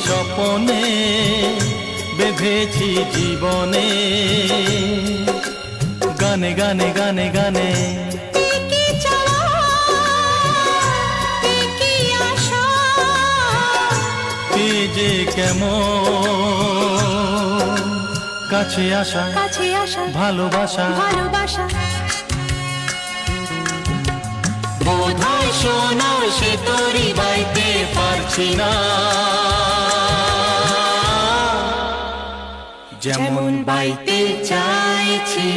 স্বপনে বেঁধেছি জীবনে, গানে গানে গানে গানে যে কেমন কাছে আসা ভালোবাসা বোধহয় শোনো সে তোরই বাইতে পারছি না, যেমন বাইতে চাইছি।